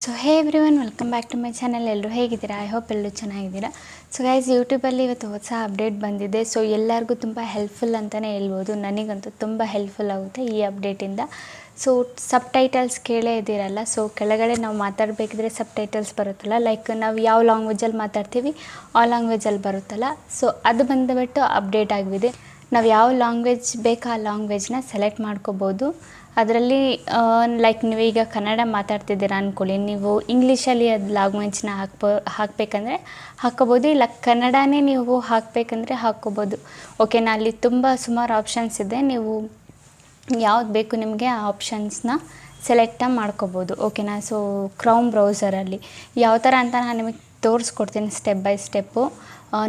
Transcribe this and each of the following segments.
So hey everyone welcome back to my channel. ಎಲ್ಲರೂ ಹೇಗಿದ್ದೀರಾ? I hope ಎಲ್ಲರೂ ಚೆನ್ನಾಗಿದ್ದೀರಾ. ಸೊ ಗೈಸ್, ಯೂಟ್ಯೂಬಲ್ಲಿ ಇವತ್ತು ಹೊಸ ಅಪ್ಡೇಟ್ ಬಂದಿದೆ. ಸೊ ಎಲ್ಲರಿಗೂ ತುಂಬ ಹೆಲ್ಪ್ಫುಲ್ ಅಂತಲೇ ಹೇಳ್ಬೋದು. ನನಗಂತೂ ತುಂಬ ಹೆಲ್ಪ್ಫುಲ್ ಆಗುತ್ತೆ ಈ ಅಪ್ಡೇಟಿಂದ. ಸೊ ಸಬ್ ಟೈಟಲ್ಸ್ ಕೇಳೇ ಇದ್ದೀರಲ್ಲ, ಸೊ ಕೆಳಗಡೆ ನಾವು ಮಾತಾಡಬೇಕಿದ್ರೆ ಸಬ್ ಟೈಟಲ್ಸ್ ಬರುತ್ತಲ್ಲ, ಲೈಕ್ ನಾವು ಯಾವ ಲ್ಯಾಂಗ್ವೇಜಲ್ಲಿ ಮಾತಾಡ್ತೀವಿ ಆ ಲ್ಯಾಂಗ್ವೇಜಲ್ಲಿ ಬರುತ್ತಲ್ಲ, ಸೊ ಅದು ಬಂದುಬಿಟ್ಟು ಅಪ್ಡೇಟ್ ಆಗಿದೆ. ನಾವು ಯಾವ ಲ್ಯಾಂಗ್ವೇಜ್ ಬೇಕು ಆ ಲ್ಯಾಂಗ್ವೇಜ್ನ ಸೆಲೆಕ್ಟ್ ಮಾಡ್ಕೋಬೋದು. ಅದರಲ್ಲಿ ಲೈಕ್ ನೀವೀಗ ಕನ್ನಡ ಮಾತಾಡ್ತಿದ್ದೀರಾ ಅಂದ್ಕೊಳ್ಳಿ, ನೀವು ಇಂಗ್ಲೀಷಲ್ಲಿ ಅದು ಲ್ಯಾಂಗ್ವೇಜ್ನ ಹಾಕಬೇಕಂದ್ರೆ ಹಾಕ್ಕೋಬೋದು, ಇಲ್ಲ ಕನ್ನಡನೇ ನೀವು ಹಾಕಬೇಕಂದ್ರೆ ಹಾಕ್ಕೋಬೋದು. ಓಕೆನಾ? ಅಲ್ಲಿ ತುಂಬ ಸುಮಾರು ಆಪ್ಷನ್ಸ್ ಇದೆ. ನೀವು ಯಾವ್ದು ಬೇಕು ನಿಮಗೆ ಆ ಆಪ್ಷನ್ಸ್ನ ಸೆಲೆಕ್ಟ ಮಾಡ್ಕೋಬೋದು. ಓಕೆನಾ? ಸೊ ಕ್ರೌಮ್ ಬ್ರೌಸರಲ್ಲಿ ಯಾವ ಥರ ಅಂತ ನಾನು ನಿಮಗೆ ತೋರಿಸ್ಕೊಡ್ತೀನಿ ಸ್ಟೆಪ್ ಬೈ ಸ್ಟೆಪ್ಪು.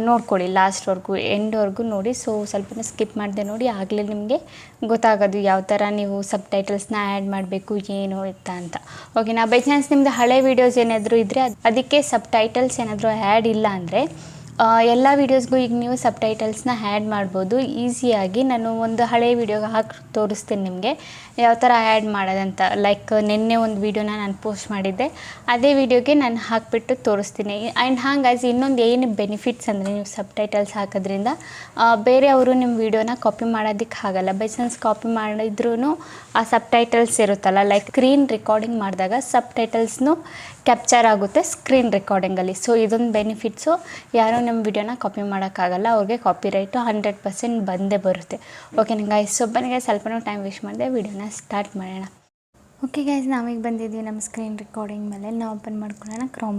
ನೋಡ್ಕೊಳ್ಳಿ ಲಾಸ್ಟ್ವರೆಗೂ, ಎಂಡ್ವರೆಗೂ ನೋಡಿ. ಸೊ ಸ್ವಲ್ಪ ಸ್ಕಿಪ್ ಮಾಡಿದೆ ನೋಡಿ, ಆಗಲೇ ನಿಮಗೆ ಗೊತ್ತಾಗೋದು ಯಾವ ಥರ ನೀವು ಸಬ್ ಟೈಟಲ್ಸ್ನ ಆ್ಯಡ್ ಮಾಡಬೇಕು ಏನು ಅಂತ. ಓಕೆನಾ? ಬೈ ಚಾನ್ಸ್ ನಿಮ್ಮದು ಹಳೆ ವೀಡಿಯೋಸ್ ಏನಾದರೂ ಇದ್ದರೆ ಅದಕ್ಕೆ ಸಬ್ ಟೈಟಲ್ಸ್ ಏನಾದರೂ ಆ್ಯಡ್ ಇಲ್ಲ ಅಂದರೆ ಎಲ್ಲ ವೀಡಿಯೋಸ್ಗೂ ಈಗ ನೀವು ಸಬ್ ಟೈಟಲ್ಸ್ನ ಆ್ಯಡ್ ಮಾಡ್ಬೋದು ಈಸಿಯಾಗಿ. ನಾನು ಒಂದು ಹಳೆ ವೀಡಿಯೋಗೆ ಹಾಕಿ ತೋರಿಸ್ತೀನಿ ನಿಮಗೆ ಯಾವ ಥರ ಆ್ಯಡ್ ಮಾಡೋದಂತ. ಲೈಕ್ ನಿನ್ನೆ ಒಂದು ವೀಡಿಯೋನ ನಾನು ಪೋಸ್ಟ್ ಮಾಡಿದ್ದೆ, ಅದೇ ವೀಡಿಯೋಗೆ ನಾನು ಹಾಕಿಬಿಟ್ಟು ತೋರಿಸ್ತೀನಿ. ಆ್ಯಂಡ್ ಹಾಗಾಗಿ ಇನ್ನೊಂದು ಏನು ಬೆನಿಫಿಟ್ಸ್ ಅಂದರೆ, ನೀವು ಸಬ್ ಟೈಟಲ್ಸ್ ಹಾಕೋದ್ರಿಂದ ಬೇರೆಯವರು ನಿಮ್ಮ ವೀಡಿಯೋನ ಕಾಪಿ ಮಾಡೋದಕ್ಕೆ ಆಗಲ್ಲ. ಬೈ ಚಾನ್ಸ್ ಕಾಪಿ ಮಾಡಿದ್ರೂ ಆ ಸಬ್ ಟೈಟಲ್ಸ್ ಇರುತ್ತಲ್ಲ, ಲೈಕ್ ಸ್ಕ್ರೀನ್ ರೆಕಾರ್ಡಿಂಗ್ ಮಾಡಿದಾಗ ಸಬ್ ಟೈಟಲ್ಸ್ನು ಕ್ಯಾಪ್ಚರ್ ಆಗುತ್ತೆ ಸ್ಕ್ರೀನ್ ರೆಕಾರ್ಡಿಂಗಲ್ಲಿ. ಸೊ ಇದೊಂದು ಬೆನಿಫಿಟ್ಸು. ಯಾರೂ ನಮ್ಮ ವಿಡಿಯೋನ ಕಾಪಿ ಮಾಡೋಕ್ಕಾಗಲ್ಲ, ಅವ್ರಿಗೆ ಕಾಪಿರೈಟು 100% ಬಂದೇ ಬರುತ್ತೆ. ಓಕೆನಾ ಗೈಸ್? ಸೊ ಬನ್ನಿ ಗೈಸ್, ಸ್ವಲ್ಪನೂ ಟೈಮ್ ವೇಸ್ಟ್ ಮಾಡಿದೆ, ವಿಡಿಯೋನ ಸ್ಟಾರ್ಟ್ ಮಾಡೋಣ. ಓಕೆ ಗೈಸ್, ನಾವೀಗ ಬಂದಿದ್ದೀವಿ ನಮ್ಮ ಸ್ಕ್ರೀನ್ ರೆಕಾರ್ಡಿಂಗ್ ಮೇಲೆ. ನಾವು ಓಪನ್ ಮಾಡ್ಕೊಳ್ಳೋಣ ಕ್ರೋಮ್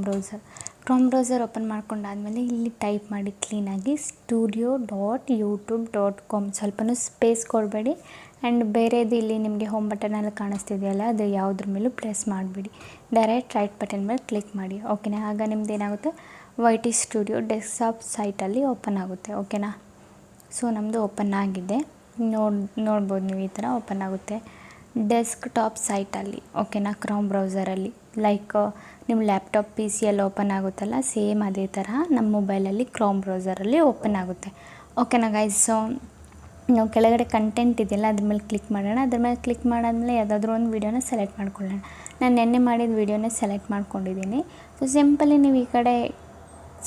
ಬ್ರೌಸರ್ ಓಪನ್ ಮಾಡ್ಕೊಂಡಾದಮೇಲೆ ಇಲ್ಲಿ ಟೈಪ್ ಮಾಡಿ ಕ್ಲೀನಾಗಿ studio.youtube.com. ಸ್ವಲ್ಪನೂ ಸ್ಪೇಸ್ ಕೊಡಬೇಡಿ. ಆ್ಯಂಡ್ ಬೇರೆದು ಇಲ್ಲಿ ನಿಮಗೆ ಹೋಮ್ ಬಟನಲ್ಲಿ ಕಾಣಿಸ್ತಿದೆಯಲ್ಲ, ಅದು ಯಾವುದ್ರ ಮೇಲೂ ಪ್ರೆಸ್ ಮಾಡಿಬಿಡಿ, ಡೈರೆಕ್ಟ್ ರೈಟ್ ಬಟನ್ ಮೇಲೆ ಕ್ಲಿಕ್ ಮಾಡಿ. ಓಕೆನಾ? ಆಗ ನಿಮ್ದು ಏನಾಗುತ್ತೆ, YT ಸ್ಟುಡಿಯೋ ಡೆಸ್ಕ್ಟಾಪ್ ಸೈಟಲ್ಲಿ ಓಪನ್ ಆಗುತ್ತೆ. ಓಕೆನಾ? ಸೊ ನಮ್ಮದು ಓಪನ್ ಆಗಿದೆ, ನೋಡ್ಬೋದು ನೀವು, ಈ ಥರ ಓಪನ್ ಆಗುತ್ತೆ ಡೆಸ್ಕ್ಟಾಪ್ ಸೈಟಲ್ಲಿ. ಓಕೆನಾ? ಕ್ರೋಮ್ ಬ್ರೌಸರಲ್ಲಿ ಲೈಕ್ ನಿಮ್ಮ ಲ್ಯಾಪ್ಟಾಪ್ PC ಯಲ್ಲಿ ಓಪನ್ ಆಗುತ್ತಲ್ಲ, ಸೇಮ್ ಅದೇ ಥರ ನಮ್ಮ ಮೊಬೈಲಲ್ಲಿ ಕ್ರೋಮ್ ಬ್ರೌಸರಲ್ಲಿ ಓಪನ್ ಆಗುತ್ತೆ. ಓಕೆನಾ ಗೈಸ್? ಸೊ ನಾವು ಕೆಳಗಡೆ ಕಂಟೆಂಟ್ ಇದೆಯಲ್ಲ ಅದ್ರ ಮೇಲೆ ಕ್ಲಿಕ್ ಮಾಡೋಣ. ಅದ್ರ ಮೇಲೆ ಕ್ಲಿಕ್ ಮಾಡಾದ್ಮೇಲೆ ಯಾವುದಾದ್ರೂ ಒಂದು ವೀಡಿಯೋನ ಸೆಲೆಕ್ಟ್ ಮಾಡ್ಕೊಳ್ಳೋಣ. ನಾನು ನೆನ್ನೆ ಮಾಡಿದ ವೀಡಿಯೋನೇ ಸೆಲೆಕ್ಟ್ ಮಾಡ್ಕೊಂಡಿದ್ದೀನಿ. ಸೊ ಸಿಂಪಲಿ ನೀವು ಈ ಕಡೆ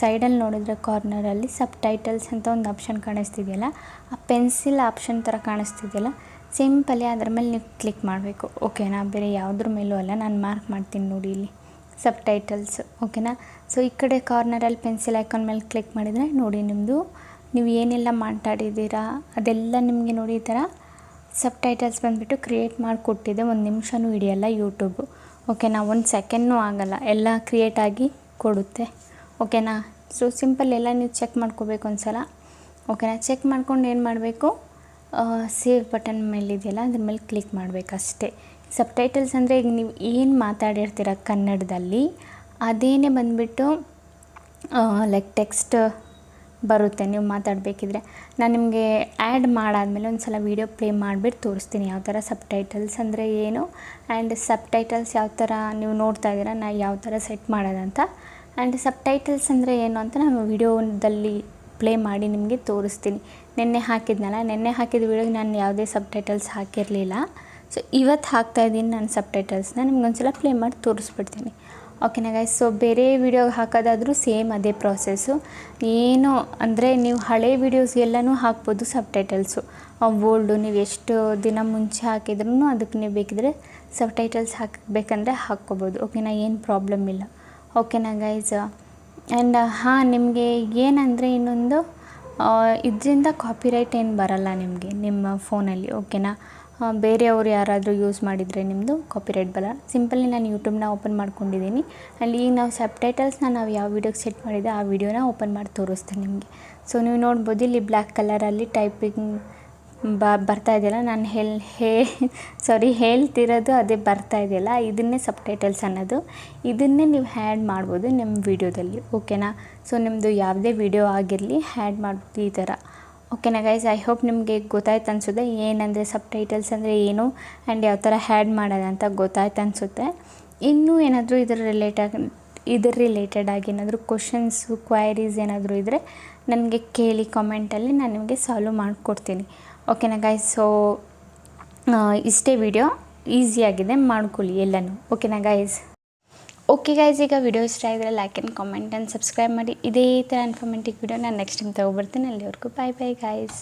ಸೈಡಲ್ಲಿ ನೋಡಿದ್ರೆ ಕಾರ್ನರಲ್ಲಿ ಸಬ್ ಟೈಟಲ್ಸ್ ಅಂತ ಒಂದು ಆಪ್ಷನ್ ಕಾಣಿಸ್ತಿದೆಯಲ್ಲ, ಆ ಪೆನ್ಸಿಲ್ ಆಪ್ಷನ್ ಥರ ಕಾಣಿಸ್ತಿದೆಯಲ್ಲ, ಸಿಂಪಲಿ ಅದ್ರ ಮೇಲೆ ನೀವು ಕ್ಲಿಕ್ ಮಾಡಬೇಕು. ಓಕೆನಾ? ಬೇರೆ ಯಾವುದ್ರ ಮೇಲೂ ಅಲ್ಲ, ನಾನು ಮಾರ್ಕ್ ಮಾಡ್ತೀನಿ ನೋಡಿ ಇಲ್ಲಿ ಸಬ್ ಟೈಟಲ್ಸ್. ಓಕೆನಾ? ಸೊ ಈ ಕಡೆ ಕಾರ್ನರಲ್ಲಿ ಪೆನ್ಸಿಲ್ ಐಕಾನ್ ಮೇಲೆ ಕ್ಲಿಕ್ ಮಾಡಿದರೆ ನೋಡಿ, ನಿಮ್ಮದು ನೀವು ಏನೆಲ್ಲ ಮಾತಾಡಿದ್ದೀರಾ ಅದೆಲ್ಲ ನಿಮಗೆ ನೋಡಿ ಈ ಥರ ಸಬ್ ಟೈಟಲ್ಸ್ ಬಂದುಬಿಟ್ಟು ಕ್ರಿಯೇಟ್ ಮಾಡಿಕೊಟ್ಟಿದೆ. 1 ನಿಮಿಷನೂ ಹಿಡಿಯಲ್ಲ ಯೂಟ್ಯೂಬು. ಓಕೆನಾ? 1 ಸೆಕೆಂಡ್ನೂ ಆಗಲ್ಲ, ಎಲ್ಲ ಕ್ರಿಯೇಟ್ ಆಗಿ ಕೊಡುತ್ತೆ. ಓಕೆನಾ? ಸೊ ಸಿಂಪಲ್ ಎಲ್ಲ ನೀವು ಚೆಕ್ ಮಾಡ್ಕೋಬೇಕು ಒಂದು ಸಲ. ಓಕೆನಾ? ಚೆಕ್ ಮಾಡ್ಕೊಂಡು ಏನು ಮಾಡಬೇಕು, ಸೇವ್ ಬಟನ್ ಮೇಲಿದೆಯಲ್ಲ ಅದ್ರ ಮೇಲೆ ಕ್ಲಿಕ್ ಮಾಡಬೇಕಷ್ಟೇ. ಸಬ್ ಟೈಟಲ್ಸ್ ಅಂದರೆ ಈಗ ನೀವು ಏನು ಮಾತಾಡಿರ್ತೀರ ಕನ್ನಡದಲ್ಲಿ ಅದೇನೇ ಬಂದುಬಿಟ್ಟು ಲೈಕ್ ಟೆಕ್ಸ್ಟ್ ಬರುತ್ತೆ ನೀವು ಮಾತಾಡಬೇಕಿದ್ರೆ. ನಾನು ನಿಮಗೆ ಆ್ಯಡ್ ಮಾಡಾದಮೇಲೆ ಒಂದು ಸಲ ವೀಡಿಯೋ ಪ್ಲೇ ಮಾಡಿಬಿಟ್ಟು ತೋರಿಸ್ತೀನಿ ಯಾವ ಥರ ಸಬ್ ಟೈಟಲ್ಸ್ ಅಂದರೆ ಏನು, ಆ್ಯಂಡ್ ಸಬ್ ಟೈಟಲ್ಸ್ ಯಾವ ಥರ ನೀವು ನೋಡ್ತಾ ಇದ್ದೀರಾ ನಾ ಯಾವ ಥರ ಸೆಟ್ ಮಾಡೋದಂತ. ಆ್ಯಂಡ್ ಸಬ್ ಟೈಟಲ್ಸ್ ಅಂದರೆ ಏನು ಅಂತ ನಾನು ವೀಡಿಯೋದಲ್ಲಿ ಪ್ಲೇ ಮಾಡಿ ನಿಮಗೆ ತೋರಿಸ್ತೀನಿ. ನೆನ್ನೆ ಹಾಕಿದ್ನಲ್ಲ, ನೆನ್ನೆ ಹಾಕಿದ ವೀಡಿಯೋಗೆ ನಾನು ಯಾವುದೇ ಸಬ್ ಟೈಟಲ್ಸ್ ಹಾಕಿರಲಿಲ್ಲ. ಸೊ ಇವತ್ತು ಹಾಕ್ತಾಯಿದ್ದೀನಿ ನಾನು ಸಬ್ ಟೈಟಲ್ಸ್ನ, ನಿಮ್ಗೊಂದು ಸಲ ಪ್ಲೇ ಮಾಡಿ ತೋರಿಸ್ಬಿಡ್ತೀನಿ. ಓಕೆನಾ ಗೈಸ್? ಸೊ ಬೇರೆ ವೀಡಿಯೋಗೆ ಹಾಕೋದಾದರೂ ಸೇಮ್ ಅದೇ ಪ್ರಾಸೆಸ್ಸು. ಏನು ಅಂದರೆ ನೀವು ಹಳೆ ವೀಡಿಯೋಸ್ ಎಲ್ಲನೂ ಹಾಕ್ಬೋದು ಸಬ್ ಟೈಟಲ್ಸು. ಓಲ್ಡು ನೀವು ಎಷ್ಟು ದಿನ ಮುಂಚೆ ಹಾಕಿದ್ರೂ ಅದಕ್ಕೆ ನೀವು ಬೇಕಿದ್ರೆ ಸಬ್ ಟೈಟಲ್ಸ್ ಹಾಕಬೇಕಂದ್ರೆ ಹಾಕ್ಕೋಬೋದು. ಓಕೆನಾ? ಏನು ಪ್ರಾಬ್ಲಮ್ ಇಲ್ಲ. ಓಕೆನಾ ಗೈಸ್? ಆ್ಯಂಡ್ ನಿಮಗೆ ಏನಂದರೆ ಇನ್ನೊಂದು, ಇದರಿಂದ ಕಾಪಿರೈಟ್ ಏನು ಬರಲ್ಲ ನಿಮಗೆ ನಿಮ್ಮ ಫೋನಲ್ಲಿ. ಓಕೆನಾ? ಬೇರೆಯವರು ಯಾರಾದರೂ ಯೂಸ್ ಮಾಡಿದರೆ ನಿಮ್ಮದು ಕಾಪಿರೈಟ್ ಬರಲ್ಲ. ಸಿಂಪಲಿ ನಾನು ಯೂಟ್ಯೂಬ್ನ ಓಪನ್ ಮಾಡ್ಕೊಂಡಿದ್ದೀನಿ. ಅಲ್ಲಿ ಈಗ ನಾವು ಸಬ್ ಟೈಟಲ್ಸ್ನ ನಾವು ಯಾವ ವೀಡಿಯೋಗೆ ಸೆಟ್ ಮಾಡಿದೆ ಆ ವೀಡಿಯೋನ ಓಪನ್ ಮಾಡಿ ತೋರಿಸ್ತೀನಿ ನಿಮಗೆ. ಸೊ ನೀವು ನೋಡ್ಬೋದು ಇಲ್ಲಿ ಬ್ಲ್ಯಾಕ್ ಕಲರಲ್ಲಿ ಟೈಪಿಂಗ್ ಬರ್ತಾ ಇದೆಯಲ್ಲ, ನಾನು ಹೇಳ್ತಿರೋದು ಅದೇ ಬರ್ತಾ ಇದೆಯಲ್ಲ, ಇದನ್ನೇ ಸಬ್ ಟೈಟಲ್ಸ್ ಅನ್ನೋದು. ಇದನ್ನೇ ನೀವು ಆ್ಯಡ್ ಮಾಡ್ಬೋದು ನಿಮ್ಮ ವೀಡಿಯೋದಲ್ಲಿ. ಓಕೆನಾ? ಸೊ ನಿಮ್ಮದು ಯಾವುದೇ ವೀಡಿಯೋ ಆಗಿರಲಿ ಆ್ಯಡ್ ಮಾಡ್ಬೋದು ಈ ಥರ. ಓಕೆನಾ ಗೈಸ್? ಐ ಹೋಪ್ ನಿಮಗೆ ಗೊತ್ತಾಯ್ತು ಅನಿಸುತ್ತೆ ಏನಂದರೆ ಸಬ್ ಟೈಟಲ್ಸ್ ಅಂದರೆ ಏನು ಆ್ಯಂಡ್ ಯಾವ ಥರ ಆ್ಯಡ್ ಮಾಡೋದಂತ ಗೊತ್ತಾಯ್ತು ಅನಿಸುತ್ತೆ. ಇನ್ನೂ ಏನಾದರೂ ಇದರ ರಿಲೇಟೆಡ್ ಆಗಿ ಏನಾದರೂ ಕ್ವಶನ್ಸು ಕ್ವೈರೀಸ್ ಏನಾದರೂ ಇದ್ದರೆ ನನಗೆ ಕೇಳಿ ಕಾಮೆಂಟಲ್ಲಿ, ನಾನು ನಿಮಗೆ ಸಾಲ್ವ್ ಮಾಡಿಕೊಡ್ತೀನಿ. ಓಕೆನಾ ಗೈಸ್? ಸೊ ಇಷ್ಟೇ ವಿಡಿಯೋ, ಈಸಿಯಾಗಿದೆ, ಮಾಡ್ಕೊಳ್ಳಿ ಎಲ್ಲನೂ. ಓಕೆನಾ ಗೈಸ್? ಓಕೆ ಗೈಸ್, ಈಗ ವಿಡಿಯೋ ಇಷ್ಟ ಆಗಿದ್ರೆ like and comment and subscribe ಮಾಡಿ. ಇದೇ ಥರ ಇನ್ಫಾರ್ಮೇಟಿವ್ ವಿಡಿಯೋ ನಾನು ನೆಕ್ಸ್ಟ್ ಟೈಮ್ ತೊಗೊಬರ್ತೀನಿ. ಅಲ್ಲಿವರೆಗೂ ಬಾಯ್ ಬಾಯ್ ಗೈಸ್.